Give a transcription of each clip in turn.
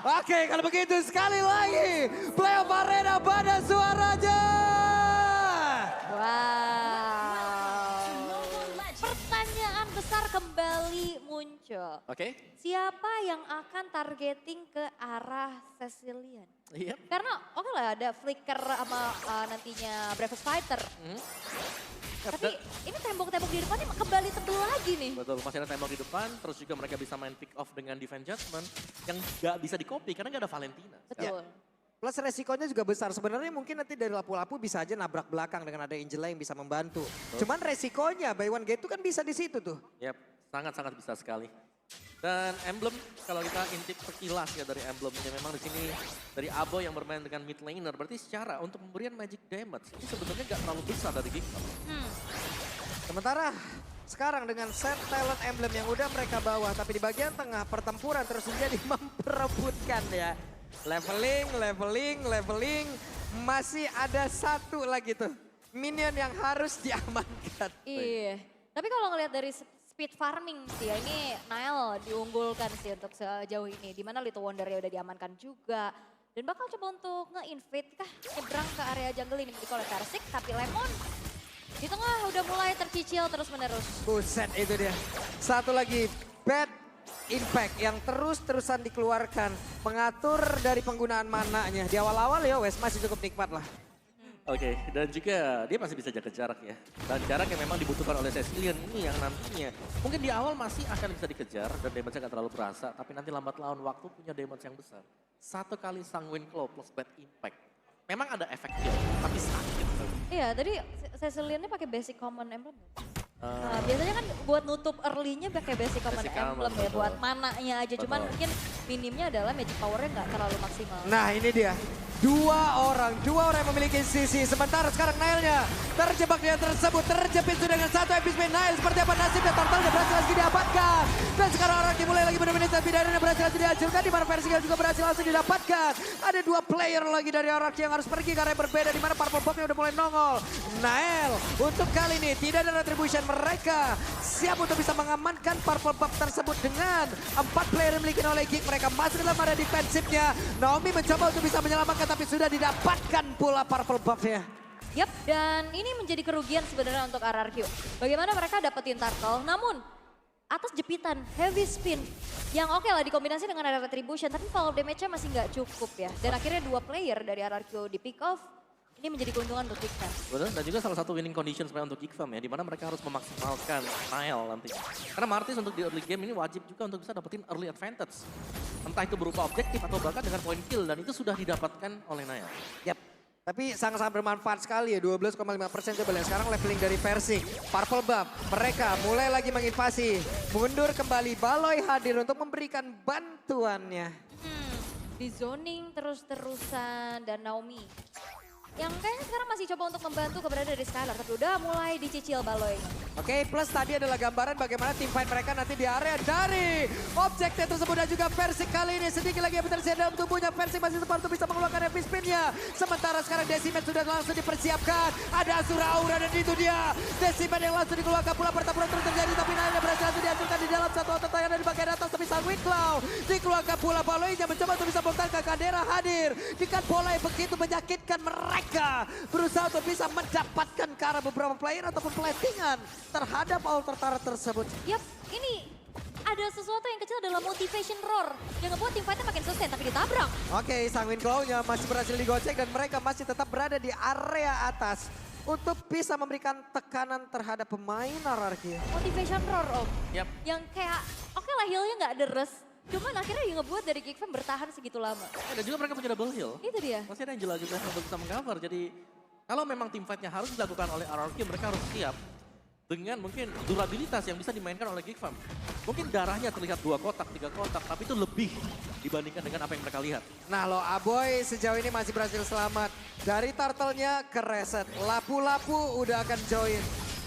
Oke, kalau begitu sekali lagi playoff arena pada suaranya. Wow. Pertanyaan besar kembali muncul. Oke. Siapa yang akan targeting ke arah Cecilian? Iya. Karena oke lah ada Flicker sama nantinya Bravest Fighter. Tapi ini tembok-tembok di depannya kembali tebel lagi nih. Betul, masih ada tembok di depan, terus juga mereka bisa main pick off dengan defense judgment yang gak bisa di-copy karena gak ada Valentina. Betul. Plus resikonya juga besar. Sebenarnya mungkin nanti dari lapu-lapu bisa aja nabrak belakang dengan ada Angela yang bisa membantu. Cuman resikonya buy one get itu kan bisa di situ tuh. Yap, sangat-sangat bisa sekali. Dan emblem, kalau kita intip sekilas ya dari emblemnya, memang di sini dari Abo yang bermain dengan mid laner, berarti secara untuk pemberian magic damage ini sebenarnya gak terlalu besar dari Gigfam. Sementara sekarang dengan set talent emblem yang udah mereka bawa, tapi di bagian tengah pertempuran terus menjadi memperebutkan ya. Leveling, masih ada satu lagi tuh. Minion yang harus diamankan. Iya, tapi kalau ngelihat dari speed farming sih ya, ini Nile diunggulkan sih untuk sejauh ini. Dimana Little Wonder ya udah diamankan juga. Dan bakal coba untuk nge-invade kah, nyebrang ke area jungle ini oleh Persik. Tapi Lemon di tengah udah mulai tercicil terus menerus. Buset itu dia. Satu lagi bad impact yang terus-terusan dikeluarkan. Mengatur dari penggunaan mananya. Di awal-awal ya wes masih cukup nikmat lah. Oke, dan juga dia masih bisa jaga jarak ya. Dan jarak yang memang dibutuhkan oleh Cecilian ini yang nantinya mungkin di awal masih akan bisa dikejar dan damage-nya gak terlalu berasa. Tapi nanti lambat laun waktu punya damage yang besar. Satu kali Sanguine Claw plus bad impact. Memang ada efeknya, tapi sakit. Iya, tadi Cecilian ini pakai basic common emblem. Nah, biasanya kan buat nutup early-nya pakai basic common emblem ya, buat mananya aja. Cuman mungkin minimnya adalah magic power-nya nggak terlalu maksimal. Nah ini dia. Dua orang yang memiliki sisi. Sementara sekarang Nile-nya terjebak dia tersebut. Terjepit sudah dengan satu episode Nile. Seperti apa nasibnya, Turtle berhasil lagi didapatkan. Dan sekarang orang mulai lagi benar-benar tapi dari berhasil langsung dihancurkan. Di mana Versiga juga berhasil langsung didapatkan. Ada dua player lagi dari Araki yang harus pergi karena berbeda. Di mana Purple Buff-nya udah mulai nongol. Nile untuk kali ini tidak ada retribution. Mereka siap untuk bisa mengamankan Purple Buff tersebut dengan 4 player yang dimiliki oleh Gig. Mereka masuk dalam area defensifnya. Naomi mencoba untuk bisa menyelamatkan tapi sudah didapatkan pula Purple Buff-nya. Yap, dan ini menjadi kerugian sebenarnya untuk RRQ. Bagaimana mereka dapetin Turtle, namun atas jepitan heavy spin yang oke lah dikombinasi dengan ada retribution, tapi follow damage-nya masih nggak cukup ya. Dan akhirnya dua player dari RRQ di pick off, ini menjadi keuntungan untuk Gigfam. Betul, dan juga salah satu winning condition sebenarnya untuk Gigfam ya, di mana mereka harus memaksimalkan Nile nanti. Karena Martis untuk di early game ini wajib juga untuk bisa dapetin early advantage. Entah itu berupa objektif atau bahkan dengan point kill, dan itu sudah didapatkan oleh Nile. Yap. Tapi sangat-sangat bermanfaat sekali ya, 12,5% coba lihat sekarang leveling dari Persik. Purple Buff, mereka mulai lagi menginvasi. Mundur kembali, Baloi hadir untuk memberikan bantuannya. Di zoning terus-terusan dan Naomi. Yang kayaknya sekarang masih coba untuk membantu keberadaan dari Skylar, tapi udah mulai dicicil Baloi. Oke, plus tadi adalah gambaran bagaimana tim fight mereka nanti di area dari objektif tersebut dan juga Persik kali ini sedikit lagi potensi dalam tubuhnya. Persik masih sempat untuk bisa mengeluarkan heavy spin-nya. Sementara sekarang Decimet sudah langsung dipersiapkan. Ada Asura Aura dan itu dia. Decimet yang langsung dikeluarkan pula, pertempuran terus terjadi tapi Nile berhasil langsung dihancurkan di dalam satu otot yang ada di bagian atas. Tapi Sanguine Claw dikeluarkan pula, Baloi-nya mencoba untuk bisa membongkar. Kadera hadir dengan bola yang begitu menyakitkan mereka. Berusaha untuk bisa mendapatkan ke arah beberapa player ataupun platingan terhadap altar turret tersebut. Yap, ini ada sesuatu yang kecil dalam motivation roar. Yang ngebuat tim fight-nya makin sustain tapi ditabrak. Oke, Sanguine Claw-nya masih berhasil digocek dan mereka masih tetap berada di area atas. Untuk bisa memberikan tekanan terhadap pemain RRQ. Motivation roar om. Yap. Yang kayak oke lah heal-nya nggak deres. Cuman akhirnya yang ngebuat dari Gigfam bertahan segitu lama. Dan juga mereka punya double heal. Itu dia. Masih ada Angela juga untuk bisa mengcover. Jadi kalau memang tim fight-nya harus dilakukan oleh RRQ, mereka harus siap dengan mungkin durabilitas yang bisa dimainkan oleh Gigfam. Mungkin darahnya terlihat 2 kotak, 3 kotak, tapi itu lebih dibandingkan dengan apa yang mereka lihat. Nah lo Aboy sejauh ini masih berhasil selamat. Dari turtle-nya ke reset. Lapu-lapu udah akan join.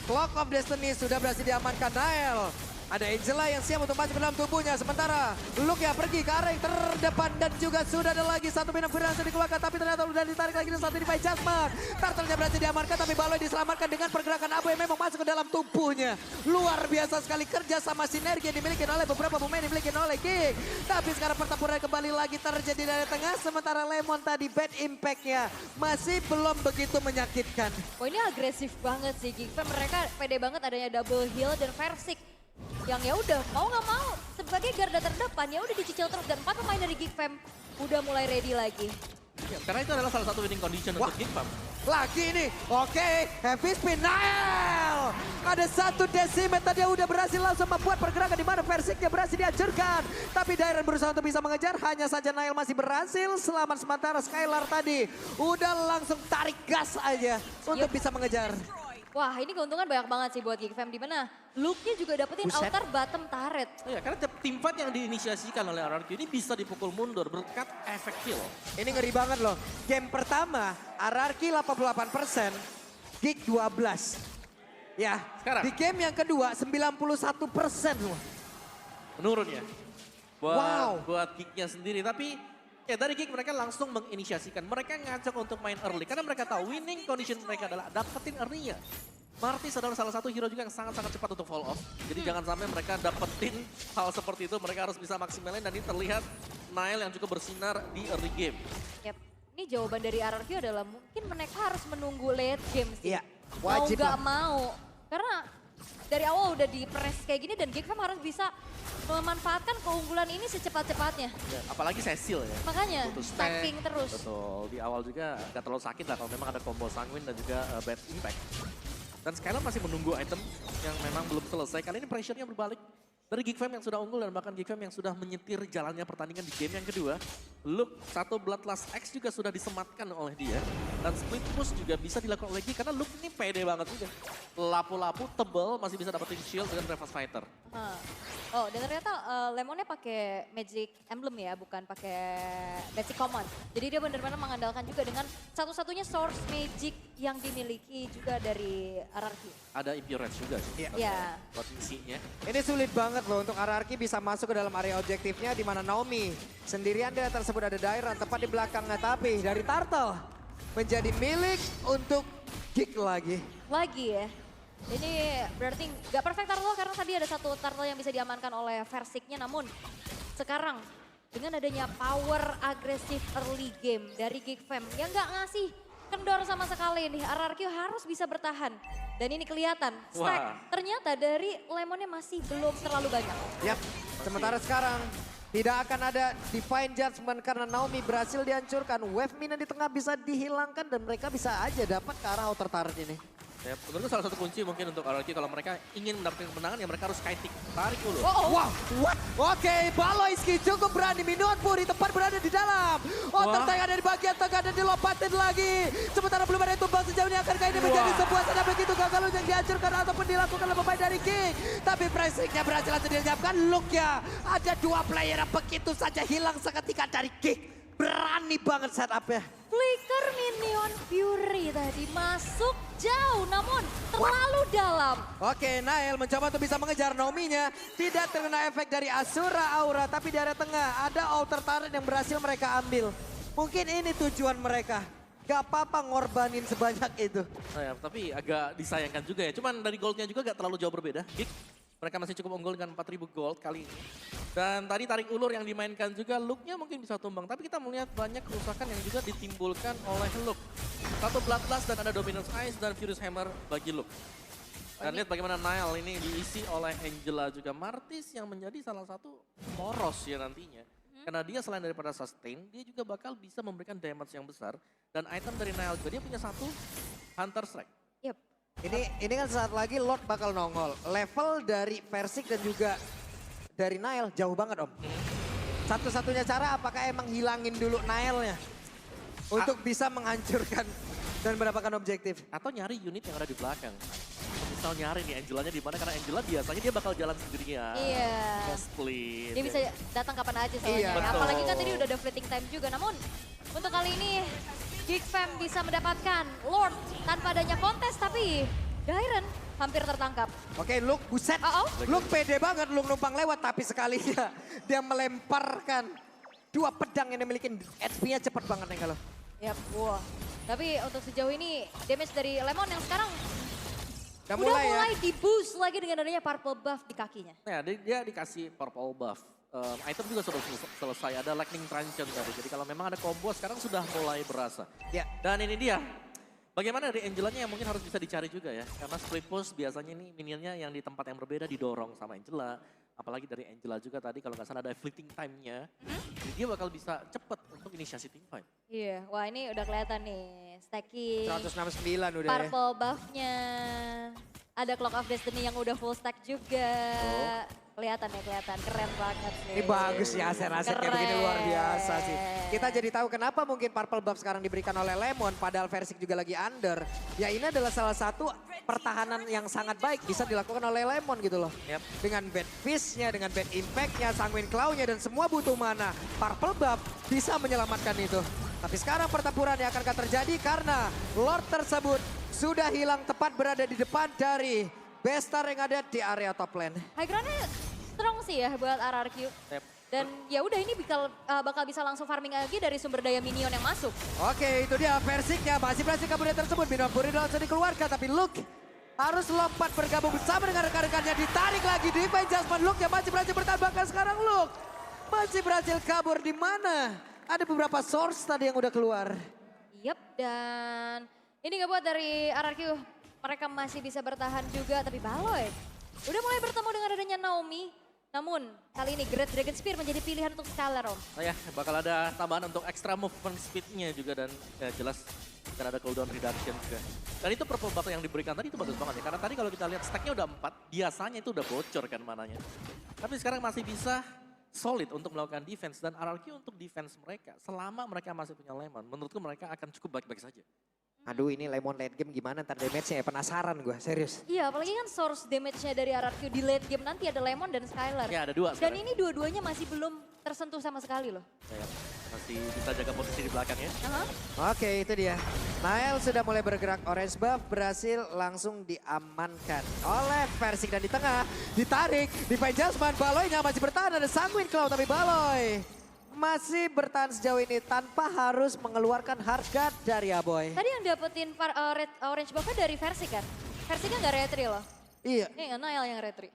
Clock of Destiny sudah berhasil diamankan Nile. Ada Angela yang siap untuk masuk ke dalam tubuhnya. Sementara Luke ya pergi ke arah yang terdepan. Dan juga sudah ada lagi satu bina yang dikeluarkan. Tapi ternyata sudah ditarik lagi dan satu di Fight Jasmine. Turtle-nya berhasil diamankan. Tapi Baloi diselamatkan dengan pergerakan Abu yang memang masuk ke dalam tubuhnya. Luar biasa sekali kerja sama sinergi yang dimiliki oleh beberapa pemain. Dimiliki oleh oleh King. Tapi sekarang pertempuran kembali lagi terjadi dari tengah. Sementara Lemon tadi bad impact-nya masih belum begitu menyakitkan. Wah ini agresif banget sih Geek Fam. Mereka pede banget adanya double heal dan Versik. Yang ya udah mau nggak mau sebagai garda terdepan ya udah dicicil terus. Dan 4 pemain dari Geek Fam udah mulai ready lagi. Ya, karena itu adalah salah satu winning condition untuk Geek Fam. Lagi ini, oke, heavy spin, Nael! Ada satu decimet tadi yang udah berhasil langsung membuat pergerakan di mana Versiknya berhasil dihancurkan. Tapi Dairen berusaha untuk bisa mengejar, hanya saja Nael masih berhasil. Selamat sementara Skylar tadi udah langsung tarik gas aja untuk bisa mengejar. Wah ini keuntungan banyak banget sih buat Geek Fam. Dimana Luke-nya juga dapetin Buset. outer bottom turret. Oh ya, karena tim fight yang diinisiasikan oleh RRQ ini bisa dipukul mundur berkat efek kill. Ini ngeri banget loh. Game pertama, RRQ 88%, Geek 12. Ya, Sekarang? di game yang kedua 91% loh. Menurun ya. Wow. Buat Geek-nya sendiri. Tapi ya dari Geek mereka langsung menginisiasikan. Mereka ngajak untuk main early. Karena mereka tahu winning condition mereka adalah dapetin early-nya. Martis adalah salah satu hero juga yang sangat-sangat cepat untuk fall off. Jadi jangan sampai mereka dapetin hal seperti itu. Mereka harus bisa maksimalin dan ini terlihat Nael yang cukup bersinar di early game. Yap. Ini jawaban dari RRQ adalah mungkin mereka harus menunggu late game sih. Iya, wajib mau nggak lah. mau. Karena dari awal udah di press kayak gini dan Geek Fam harus bisa memanfaatkan keunggulan ini secepat-cepatnya. Ya, apalagi Cecil ya. Makanya Butuh stack. stacking terus. Betul, di awal juga gak terlalu sakit lah kalau memang ada combo sanguin dan juga bad impact. Dan Skylar masih menunggu item yang memang belum selesai. Kali ini pressure-nya berbalik dari Geek Fam yang sudah unggul dan bahkan Geek Fam yang sudah menyetir jalannya pertandingan di game yang kedua. Luke, satu Bloodlust X juga sudah disematkan oleh dia. Dan split push juga bisa dilakukan oleh Geek karena Luke ini pede banget juga. Lapu-lapu tebel masih bisa dapetin shield dengan Reverse Fighter. Oh dan ternyata Lemonnya pakai Magic Emblem ya, bukan pakai Basic Command. Jadi dia benar-benar mengandalkan juga dengan satu-satunya source Magic yang dimiliki juga dari RRQ. Ada Impurage juga sih. Iya. Buat misinya. Ini sulit banget loh untuk RRQ bisa masuk ke dalam area objektifnya di mana Naomi sendirian di tersebut ada Dairen tepat di belakangnya tapi dari Turtle menjadi milik untuk Geek lagi. Lagi ya. Ini berarti nggak perfect turtle karena tadi ada satu turtle yang bisa diamankan oleh Versiknya. Namun sekarang dengan adanya power agresif early game dari Geek Fam yang nggak ngasih kendor sama sekali nih. RRQ harus bisa bertahan. Dan ini kelihatan stack Wah. ternyata dari Lemonnya masih belum terlalu banyak. Yap, sementara sekarang tidak akan ada Divine Judgment karena Naomi berhasil dihancurkan. Wave Minion di tengah bisa dihilangkan dan mereka bisa aja dapat ke arah outer turret ini. Ya, menurutku salah satu kunci mungkin untuk RRQ kalau mereka ingin mendapatkan kemenangan ya mereka harus kiting. Tarik dulu. Wow, what? Oke, Baloiski cukup berani. Minion Puri tepat berada di dalam. Outer Wah. tank ada di bagian tengah dan dilompatin lagi. Sementara belum ada tumbang sejauh ini akankah ini menjadi sebuah sedan begitu gagal yang dihancurkan ataupun dilakukan oleh pemain dari King. Tapi pressingnya berhasil langsung dilenyapkan. Look-nya ada dua player yang begitu saja hilang seketika dari King. Berani banget setupnya. Flicker Minion Fury tadi masuk jauh namun terlalu dalam. Oke, Nael mencoba untuk bisa mengejar Naomi-nya. Tidak terkena efek dari Asura Aura, tapi di area tengah ada outer turret yang berhasil mereka ambil. Mungkin ini tujuan mereka. Gak apa-apa ngorbanin sebanyak itu. Nah, ya, tapi agak disayangkan juga ya. Cuman dari goldnya juga gak terlalu jauh berbeda. Geek, mereka masih cukup unggul dengan 4.000 gold kali ini. Dan tadi tarik ulur yang dimainkan juga, Luke-nya mungkin bisa tumbang. Tapi kita melihat banyak kerusakan yang juga ditimbulkan oleh Luke. Satu Bloodlust dan ada Dominance Ice dan Furious Hammer bagi Luke. Dan lihat bagaimana Nile ini diisi oleh Angela juga. Martis yang menjadi salah satu poros ya nantinya. Karena dia selain daripada sustain, dia juga bakal bisa memberikan damage yang besar. Dan item dari Nile juga, dia punya satu Hunter Strike. Yep. Ini kan saat lagi Lord bakal nongol. Level dari Versik dan juga dari Nile jauh banget om. Satu-satunya cara apakah emang hilangin dulu Nile-nya. Untuk bisa menghancurkan dan mendapatkan objektif. Atau nyari unit yang ada di belakang. Misal nyari nih Angelanya di mana karena Angela biasanya dia bakal jalan sendirian. Iya. Mau split. Dia bisa datang kapan aja soalnya. Iya. Betul. Apalagi kan tadi udah ada fleeting time juga. Namun untuk kali ini Geek Fam bisa mendapatkan Lord tanpa adanya kontes. Tapi Dairen hampir tertangkap. Oke, Luke buset. Luke pede banget, Luke numpang lewat. Tapi sekalinya dia melemparkan dua pedang yang dimiliki. HP-nya cepat banget nih kalau. Yap, wah. Tapi untuk sejauh ini damage dari Lemon yang sekarang Udah udah mulai ya. mulai di-boost lagi dengan adanya purple buff di kakinya. Nah, dia dikasih purple buff. item juga sudah selesai. Ada lightning truncheon tadi. Jadi kalau memang ada combo sekarang sudah mulai berasa. Ya. Dan ini dia. Bagaimana dari Angelanya yang mungkin harus bisa dicari juga ya. Karena split push biasanya ini minionnya yang di tempat yang berbeda didorong sama Angela. Apalagi dari Angela juga tadi kalau nggak salah ada fleeting time-nya. Jadi dia bakal bisa cepet untuk inisiasi team fight. Iya, wah ini udah kelihatan nih. Stacking, 169 udah ya. purple buff-nya. Ada Clock of Destiny yang udah full stack juga. Kelihatan ya, kelihatan. Keren banget sih. Ini bagus ya aset-aset kayak begini luar biasa sih. Kita jadi tahu kenapa mungkin purple buff sekarang diberikan oleh Lemon padahal Versik juga lagi under. Ya ini adalah salah satu pertahanan yang sangat baik bisa dilakukan oleh Lemon gitu loh. Yep. Dengan bad fish-nya, dengan bad impact-nya, sanguine claw-nya dan semua butuh mana. Purple buff bisa menyelamatkan itu. Tapi sekarang pertempuran yang akan terjadi karena Lord tersebut sudah hilang tepat berada di depan dari Bestar yang ada di area top lane. High ground-nya strong sih ya buat RRQ. Yep. Dan ya udah ini bakal bisa langsung farming lagi dari sumber daya minion yang masuk. Oke, itu dia Versiknya masih berhasil kabur dari tersebut. Minion Fury langsung dikeluarkan tapi Luke harus lompat bergabung bersama dengan rekan-rekannya. Ditarik lagi Divine Judgment. Luke yang masih berhasil bertahan bahkan sekarang Luke masih berhasil kabur di mana? Ada beberapa source tadi yang udah keluar. Yep, dan ini nggak buat dari RRQ. Mereka masih bisa bertahan juga, tapi Baloy udah mulai bertemu dengan adanya Naomi. Namun kali ini Great Dragon Spear menjadi pilihan untuk Skylar, Om. Oh ya, bakal ada tambahan untuk extra movement speed-nya juga dan ya jelas akan ada cooldown reduction juga. Dan itu purple buff yang diberikan tadi itu bagus banget ya. Karena tadi kalau kita lihat stack-nya udah 4, biasanya itu udah bocor kan mananya. Tapi sekarang masih bisa solid untuk melakukan defense dan RRQ untuk defense mereka. Selama mereka masih punya Lemon, menurutku mereka akan cukup baik-baik saja. Aduh ini Lemon late game gimana ntar damage-nya ya, penasaran gue serius. Iya, apalagi kan source damage-nya dari RRQ di late game nanti ada Lemon dan Skylar. Ya ada 2 Dan sekarang. ini dua-duanya masih belum tersentuh sama sekali loh. Ya, masih bisa jaga posisi di belakang ya. Oke itu dia. Nael sudah mulai bergerak, orange buff berhasil langsung diamankan oleh Versik dan di tengah ditarik, Divine Judgment, Baloy-nya masih bertahan ada Sanguine Claw tapi Baloy masih bertahan sejauh ini tanpa harus mengeluarkan hard guard dari Aboy. Tadi yang dapetin orange buff-nya dari Versi kan? Versi-nya nggak retry loh. Iya, Ini Nael yang retry.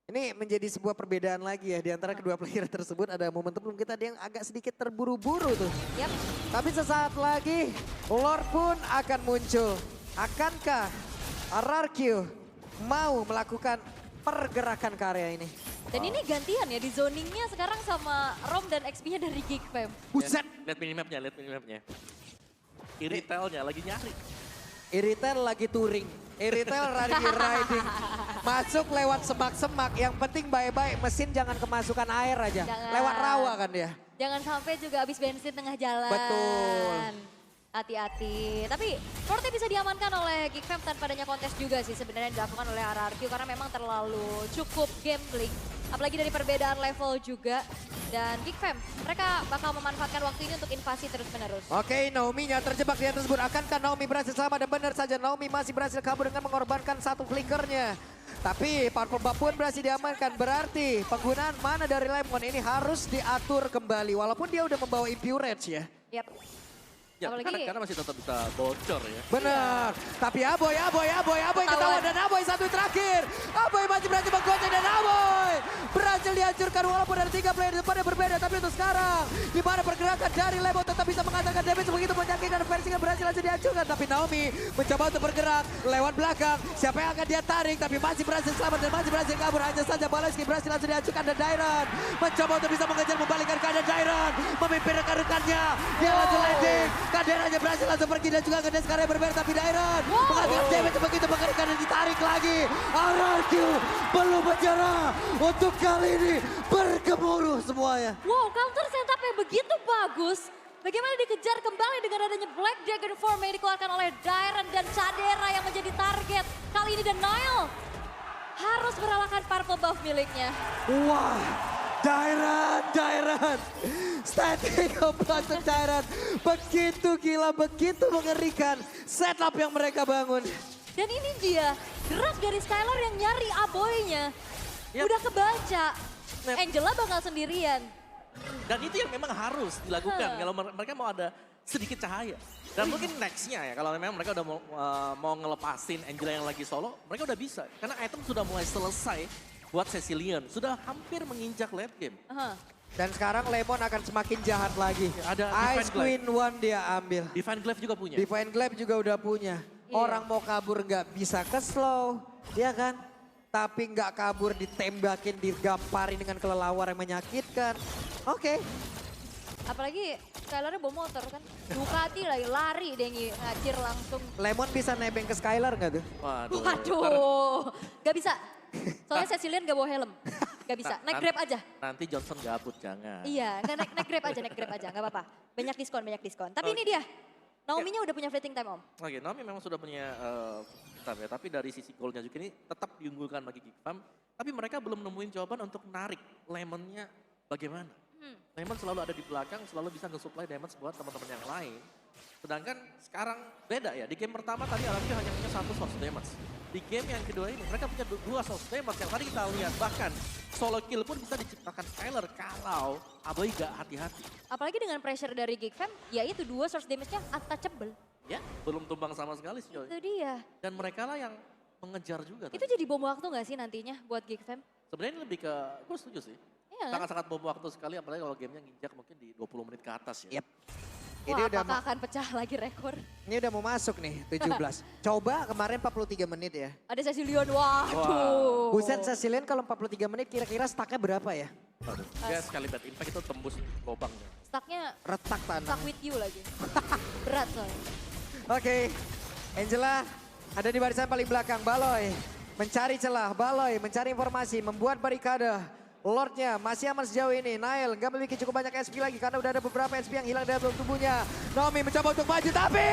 ini menjadi sebuah perbedaan lagi ya di antara kedua player tersebut. Ada momentum kita yang agak sedikit terburu-buru tuh. Yap. Tapi sesaat lagi Lord pun akan muncul. Akankah RRQ mau melakukan pergerakan ke area ini? Dan ini gantian ya di zoningnya sekarang sama Rom dan XP-nya dari Geekfam. Buset! Lihat minimapnya, lihat minimapnya. Iritelnya lagi nyari. Iritel lagi touring. Iritel lagi riding. Masuk lewat semak-semak. Yang penting baik-baik mesin jangan kemasukan air aja. Jangan. Lewat rawa kan dia. Jangan sampai juga habis bensin tengah jalan. Betul. Hati-hati. Tapi Forte bisa diamankan oleh Geekfam tanpa adanya kontes juga sih sebenarnya yang dilakukan oleh RRQ. Karena memang terlalu cukup gambling. Apalagi dari perbedaan level juga. Dan Geekfam, mereka bakal memanfaatkan waktu ini untuk invasi terus-menerus. Oke, Naomi-nya terjebak di atas tersebut. Akankah Naomi berhasil selamat? Dan benar saja Naomi masih berhasil kabur dengan mengorbankan satu flickernya. Tapi Purple Buff pun berhasil diamankan. Berarti penggunaan mana dari Lemon ini harus diatur kembali. Walaupun dia udah membawa Impurage ya. Yap. Ya, Apalagi- karena masih tetap bisa bocor ya. Benar. Tapi Aboy ketahuan dan Aboy satu terakhir. Aboy masih berhasil menggonceng dan Aboy berhasil dihancurkan walaupun dari 3 player depannya berbeda. Tapi untuk sekarang di mana pergerakan dari Lemon tetap bisa mengatakan damage begitu menyakitkan. Versi yang berhasil langsung dihancurkan. Tapi Naomi mencoba untuk bergerak lewat belakang. Siapa yang akan dia tarik tapi masih berhasil selamat dan masih berhasil kabur. Hanya saja Baleski berhasil langsung dihancurkan dan Dairon mencoba untuk bisa mengejar membalikkan keadaan Dairon. Memimpin rekan-rekannya. Dia langsung landing. Kaderanya berhasil langsung pergi dan juga ke sekarang berbeda tapi Dairon menghasilkan damage begitu mengerikan dan ditarik lagi. RRQ belum menyerah untuk kali ini bergemuruh semuanya. Wow, counter setup-nya begitu bagus. Bagaimana dikejar kembali dengan adanya Black Dragon Form yang dikeluarkan oleh Dairon dan Cadera yang menjadi target. Kali ini The Nile harus merelakan purple buff miliknya. Wah, Dairon, standing up untuk Dairon. Begitu gila, begitu mengerikan setup yang mereka bangun. Dan ini dia, gerak dari Skylar yang nyari Aboy-nya. Yap. Udah kebaca, Yap. Angela bakal sendirian. Dan itu yang memang harus dilakukan kalau mereka mau ada sedikit cahaya. Dan mungkin nextnya ya, kalau memang mereka udah mau ngelepasin Angela yang lagi solo, mereka udah bisa. Karena item sudah mulai selesai buat Cecilion. Sudah hampir menginjak late game. Aha. Dan sekarang Lemon akan semakin jahat lagi. Ada Ice Divine Queen One dia ambil. Divine Glaive juga punya. Divine Glaive juga udah punya. Iya. Orang mau kabur nggak bisa ke slow, ya kan? Tapi nggak kabur ditembakin, digamparin dengan kelelawar yang menyakitkan. Oke, Apalagi Skylarnya bawa motor kan. Ducati lagi lari deh ngacir langsung. Lemon bisa nebeng ke Skylar nggak tuh? Waduh. Waduh, gak bisa. Soalnya Cecilian gak bawa helm. Gak bisa, naik Grab aja. Nanti Johnson gabut, jangan. Iya, nggak naik Grab aja, gak apa-apa. Banyak diskon. Tapi ini dia, Naomi-nya udah punya fleeting time om. Oke, Naomi memang sudah punya time ya, tapi dari sisi goalnya juga ini tetap diunggulkan bagi Geek Farm. Tapi mereka belum nemuin jawaban untuk narik Lemonnya bagaimana. Lemon selalu ada di belakang, selalu bisa nge-supply damage buat teman-teman yang lain. Sedangkan sekarang beda ya, di game pertama tadi Alamki hanya punya satu source damage. Di game yang kedua ini mereka punya dua source damage yang tadi kita lihat. Bahkan solo kill pun bisa diciptakan Skylar kalau Aboy gak hati-hati. Apalagi dengan pressure dari Geek Fam, ya itu 2 source damage-nya untouchable. Ya, belum tumbang sama sekali sih Joy. Itu dia. Dan mereka lah yang mengejar juga. Itu jadi bom waktu gak sih nantinya buat Geek Fam? Sebenarnya ini lebih ke, gue setuju sih. Iya kan? Sangat-sangat bom waktu sekali, apalagi kalau gamenya nginjak mungkin di 20 menit ke atas ya. Yep. Wah, apakah akan pecah lagi rekor? Ini udah mau masuk nih, 17. Coba kemarin 43 menit ya. Ada Cecilion, waduh. Buset Cecilian kalau 43 menit kira-kira stucknya berapa ya? Waduh, dia sekali bad impact itu tembus lubangnya. Stucknya Retak tanah. stuck with you lagi. Berat soalnya. Oke, Angela ada di barisan paling belakang. Baloy mencari celah, Baloy mencari informasi, membuat barikade. Lordnya masih aman sejauh ini. Nail nggak memiliki cukup banyak SP lagi karena udah ada beberapa SP yang hilang dari dalam tubuhnya. Naomi mencoba untuk maju tapi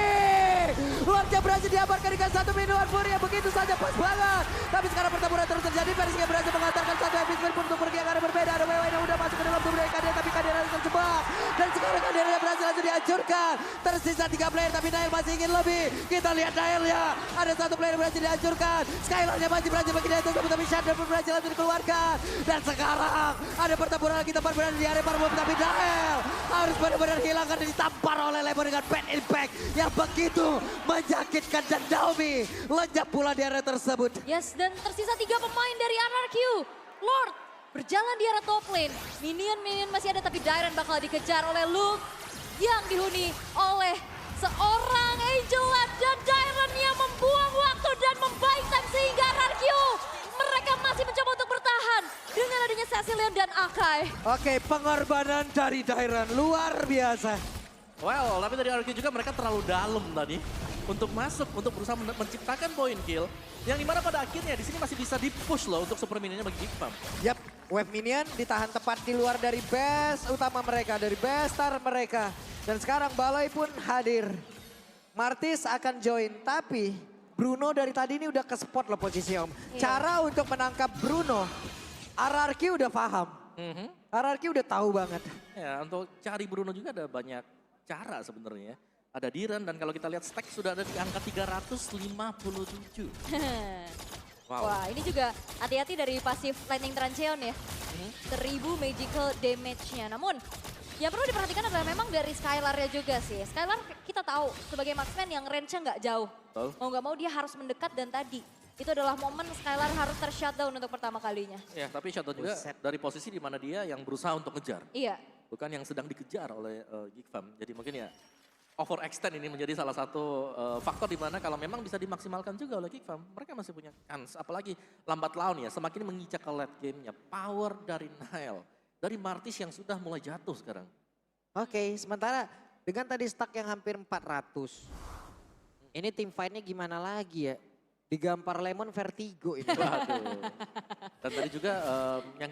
Lordnya berhasil diamankan dengan satu minuman fury yang begitu saja pas banget. Tapi sekarang pertempuran terus terjadi. Persiga berhasil mengantarkan satu epic spin pun untuk pergi yang ada berbeda. Ada WW yang udah masuk ke dalam tubuh dari Kadena tapi Kadena terjebak. Dan sekarang Kadena berhasil langsung dihancurkan. Tersisa 3 player tapi Nail masih ingin lebih. Kita lihat Nailnya. Ada satu player yang berhasil dihancurkan. Skylarnya masih berhasil bagi dia tersebut tapi Shadow pun berhasil langsung dikeluarkan. Dan sekarang ada pertempuran lagi tempat berada di area parmum tapi Nael harus benar-benar hilangkan dan ditampar oleh Lemon dengan bad impact yang begitu menyakitkan dan Naomi lenyap pula di area tersebut. Yes, dan tersisa 3 pemain dari RRQ. Lord berjalan di area top lane. Minion masih ada tapi Dairen bakal dikejar oleh Luke yang dihuni oleh seorang Angela dan Dairen yang membuang waktu dan membaik time sehingga RRQ mereka masih mencoba untuk bertahan dengan adanya Cecilion dan Akai. Oke, pengorbanan dari Dairen luar biasa. Well, tapi dari RQ juga mereka terlalu dalam tadi untuk masuk, untuk berusaha menciptakan point kill. Yang dimana pada akhirnya di sini masih bisa di-push loh untuk super minionnya bagi Geek Farm. Yap, wave minion ditahan tepat di luar dari base utama mereka, dari base star mereka. Dan sekarang Baloy pun hadir. Martis akan join, tapi Bruno dari tadi ini udah ke spot loh posisi Om. Iya. Cara untuk menangkap Bruno, RRQ udah paham. RRQ udah tahu banget. Ya, untuk cari Bruno juga ada banyak cara sebenarnya. Ada Diren dan kalau kita lihat stack sudah ada di angka 357. Wow. Wah, ini juga hati-hati dari pasif Lightning Trancheon ya. 1000 magical damage-nya. Namun, yang perlu diperhatikan adalah memang dari Skylar-nya juga sih. Skylar kita tahu sebagai marksman yang range-nya nggak jauh. Betul. Mau nggak mau dia harus mendekat dan tadi. Itu adalah momen Skylar harus ter-shutdown untuk pertama kalinya. Ya, tapi Shadow juga Buset. dari posisi di mana dia yang berusaha untuk ngejar. Iya. Bukan yang sedang dikejar oleh Geek Farm. Jadi mungkin ya overextend ini menjadi salah satu faktor di mana kalau memang bisa dimaksimalkan juga oleh Geek Farm, mereka masih punya kans. Apalagi lambat laun ya, semakin mengicak ke late game-nya. Power dari Nile, dari Martis yang sudah mulai jatuh sekarang. Oke, sementara dengan tadi stack yang hampir 400. Ini tim fight-nya gimana lagi ya? Digampar Lemon vertigo ini. Waduh. Dan tadi juga yang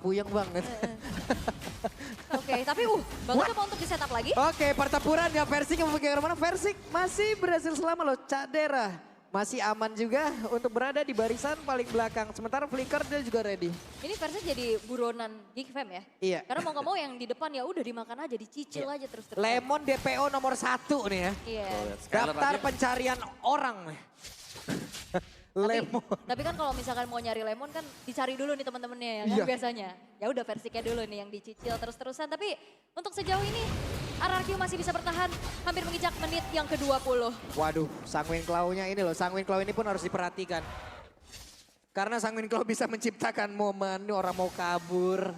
Puyeng banget. Oke, tapi bagus coba untuk di-setup lagi. Oke, pertempuran ya Versik yang memiliki mana? Versik masih berhasil selamat loh. Cadera masih aman juga untuk berada di barisan paling belakang. Sementara Flicker dia juga ready. Ini versi jadi buronan Geek Fam ya. Iya. Karena mau nggak mau yang di depan ya udah dimakan aja, dicicil aja terus-terus. Lemon DPO nomor 1 nih ya. Iya. Daftar pencarian orang. Lemon. Tapi kan kalau misalkan mau nyari lemon kan dicari dulu nih teman-temannya ya kan Iya. biasanya. Ya udah versinya dulu nih yang dicicil terus-terusan. Tapi untuk sejauh ini RRQ masih bisa bertahan hampir menginjak menit yang ke-20. Waduh, Sanguine Claw-nya ini loh. Sanguine Claw ini pun harus diperhatikan. Karena Sanguin Claw bisa menciptakan momen orang mau kabur.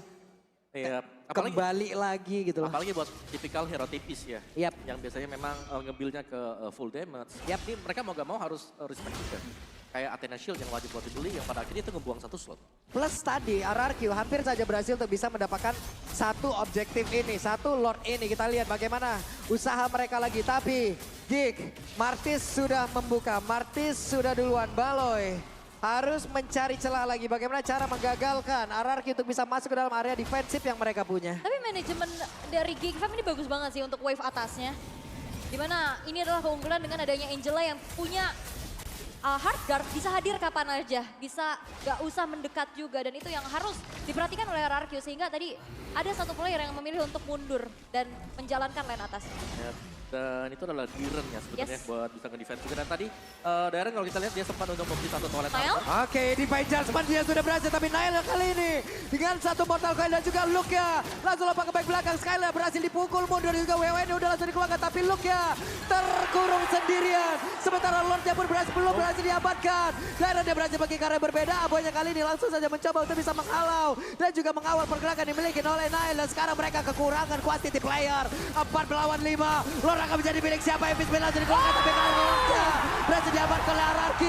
Iya, Kembali lagi gitu loh. apalagi buat tipikal hero tipis ya. Yap. Yang biasanya memang nge-build-nya ke full damage. Yap. Ini mereka mau gak mau harus respect juga. Kayak Athena Shield yang wajib buat dibeli yang pada akhirnya itu ngebuang satu slot. Plus tadi RRQ hampir saja berhasil untuk bisa mendapatkan satu objektif ini, satu Lord ini. Kita lihat bagaimana usaha mereka lagi. Tapi Gig, Martis sudah membuka, Martis sudah duluan, Baloy harus mencari celah lagi. Bagaimana cara menggagalkan RRQ untuk bisa masuk ke dalam area defensif yang mereka punya. Tapi manajemen dari Geek Fam ini bagus banget sih untuk wave atasnya. Dimana ini adalah keunggulan dengan adanya Angela yang punya hard guard, bisa hadir kapan aja, bisa gak usah mendekat juga. Dan itu yang harus diperhatikan oleh RRQ. Sehingga tadi ada satu player yang memilih untuk mundur dan menjalankan lane atas. Ya, dan itu adalah Diren ya sebenarnya Yes. buat bisa nge-defense juga. Dan tadi Darren kalau kita lihat dia sempat untuk membeli satu toilet. Nile? Oke, Divine Judgment dia sudah berhasil, tapi Nile kali ini dengan satu Mortal Coil dan juga Luke-nya langsung lompat ke back belakang. Skylar berhasil dipukul mundur juga, WWN udah langsung dikeluarkan, tapi Luke-nya terkurung sendirian. Sementara Lord-nya pun belum berhasil diamankan. Darren dia berhasil bagi karya berbeda, Aboynya kali ini langsung saja mencoba untuk bisa menghalau dan juga mengawal pergerakan dimiliki oleh Nile. Dan sekarang mereka kekurangan quantity player, 4 melawan 5. Lord akan menjadi milik siapa? Epic Spin langsung dikeluarkan, tapi karena Lord-nya berhasil diamankan oleh RRQ.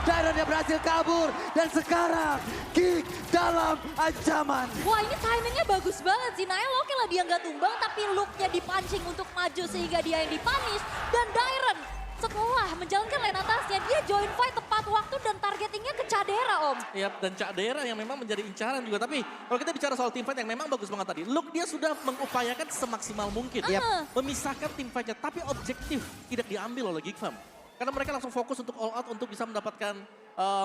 Darren dia berhasil kabur dan sekarang Geek dalam ancaman. Wah ini timingnya bagus banget sih. Nile oke lah dia nggak tumbang, tapi look-nya dipancing untuk maju sehingga dia yang dipunish. Dan Darren setelah menjalankan lane atasnya, dia join fight tepat waktu dan targetingnya ke Cadera Om. Iya, dan Cak Dera yang memang menjadi incaran juga. Tapi kalau kita bicara soal teamfight yang memang bagus banget tadi. Luke dia sudah mengupayakan semaksimal mungkin. Memisahkan teamfightnya, tapi objektif tidak diambil oleh Geek Fam. Karena mereka langsung fokus untuk all out untuk bisa mendapatkan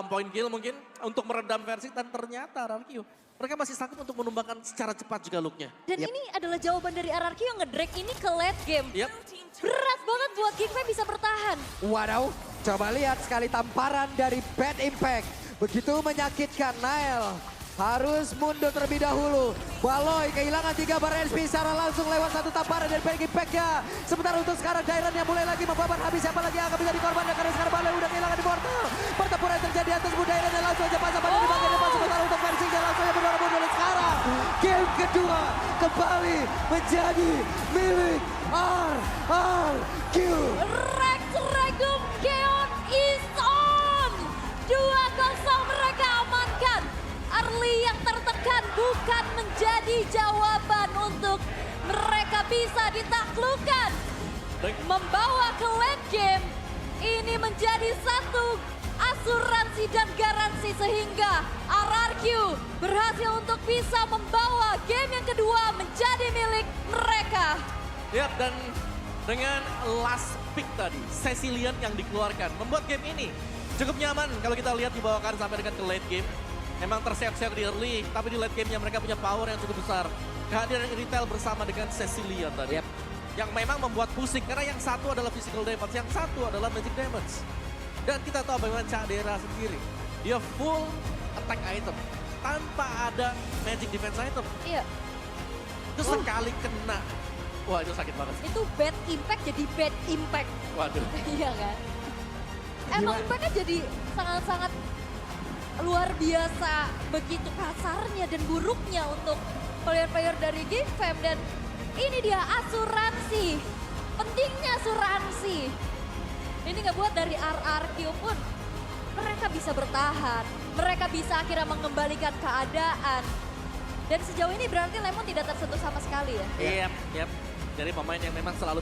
point kill mungkin. Untuk meredam versi dan ternyata RRQ. Mereka masih sanggup untuk menumbangkan secara cepat juga Luke-nya. Dan ini adalah jawaban dari RRQ yang nge-drag ini ke late game. Yap. Berat banget buat Geek Fam bisa bertahan. Wadaw, coba lihat sekali tamparan dari Bad Impact. Begitu menyakitkan. Nile harus mundur terlebih dahulu. Baloy kehilangan 3 bar SP secara langsung lewat satu tamparan dari Bad Impact-nya. Sementara untuk sekarang Darren yang mulai lagi membabar habis. Siapa lagi yang akan bisa dikorbankan karena sekarang Baloy udah kehilangan di portal. Pertempuran yang terjadi atas Darren dan langsung aja pasang pada di bagian depan. Sementara untuk versi dia langsung aja berdua mundur. Dan sekarang game kedua kembali menjadi milik RRQ. Rex Regum Keon is on. 2-0 mereka amankan. Early yang tertekan bukan menjadi jawaban untuk mereka bisa ditaklukkan. Membawa ke late game, ini menjadi satu asuransi dan garansi sehingga RRQ berhasil untuk bisa membawa game yang kedua menjadi milik mereka. Yap, dan dengan last pick tadi, Cecilian yang dikeluarkan. Membuat game ini cukup nyaman kalau kita lihat dibawakan sampai dengan ke late game. Memang terseok-seok di early, tapi di late game-nya mereka punya power yang cukup besar. Kehadiran Retail bersama dengan Cecilian tadi. Yep. Yang memang membuat pusing, karena yang satu adalah physical damage, yang satu adalah magic damage. Dan kita tahu bagaimana Cak Dera sendiri. Dia full attack item, tanpa ada magic defense item. Iya, Itu sekali kena, wah itu sakit banget. itu bad impact jadi bad impact. Waduh. Iya kan? Emang impactnya jadi sangat-sangat luar biasa, begitu kasarnya dan buruknya untuk player-player dari Geek Fam. Dan ini dia asuransi, pentingnya asuransi. Ini nggak buat dari RRQ pun mereka bisa bertahan, mereka bisa akhirnya mengembalikan keadaan. Dan sejauh ini berarti Lemon tidak tersentuh sama sekali ya. Yap. Jadi pemain yang memang selalu